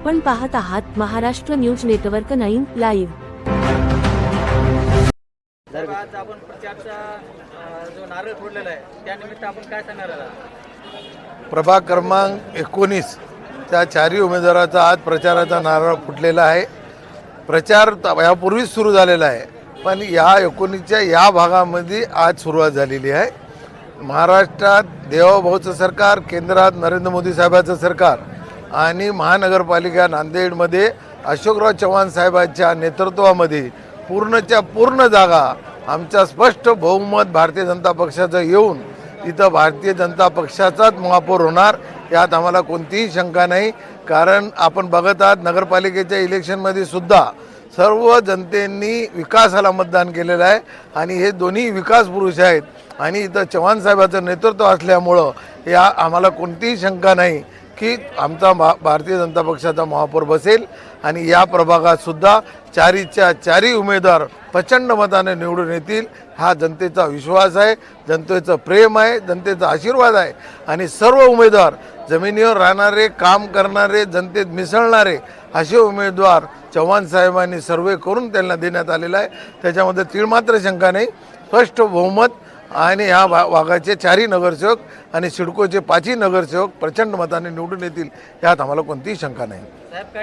आपण पाहत आहात महाराष्ट्र न्यूज नेटवर्क 9 लाईव्ह। आज आपण प्रचारचा जो नारळ फोडलेला आहे त्यानिमित्त आपण काय सांगणार आहात? प्रभाग क्रमांक 19 त्या चारही उमेदवाराचा आज प्रचाराचा नारळ फुटलेला आहे। प्रचार यापूर्वीच सुरू झालेला आहे, पण या 19च्या या भागामध्ये आज सुरुवात झालेली आहे। महाराष्ट्रात देवाभाऊचं सरकार, केंद्रात नरेंद्र मोदी साहेबांचं सरकार आणि महानगरपालिका नांदेडमध्ये अशोकराव चव्हाण साहेबांच्या नेतृत्वामध्ये पूर्णच्या पूर्ण जागा आमच्या स्पष्ट बहुमत भारतीय जनता पक्षाचं येऊन तिथं भारतीय जनता पक्षाचाच महापौर होणार, यात आम्हाला कोणतीही शंका नाही। कारण आपण बघत आहात नगरपालिकेच्या इलेक्शनमध्ये सुद्धा सर्व जनतेने विकासाला मतदान केलेलं आहे आणि हे दोन्ही विकास पुरुष आहेत आणि इथं चव्हाण साहेबांचं नेतृत्व असल्यामुळं या आम्हाला कोणतीही शंका नाही की आमचा भारतीय जनता पक्षाचा महापौर बसेल आणि या प्रभागात सुद्धा चारीच्या चारी उमेदवार प्रचंड मताने निवडून येतील। हा जनतेचा विश्वास आहे, जनतेचं प्रेम आहे, जनतेचा आशीर्वाद आहे आणि सर्व उमेदवार जमिनीवर राहणारे, काम करणारे, जनतेत मिसळणारे असे उमेदवार चव्हाण साहेबांनी सर्वे करून त्यांना देण्यात आलेला आहे। त्याच्यामध्ये तीळमात्र शंका नाही। स्पष्ट बहुमत आणि ह्या भागाचे चारही नगरसेवक आणि सिडकोचे 5ही नगरसेवक प्रचंड मताने निवडून येतील, यात आम्हाला कोणतीही शंका नाही।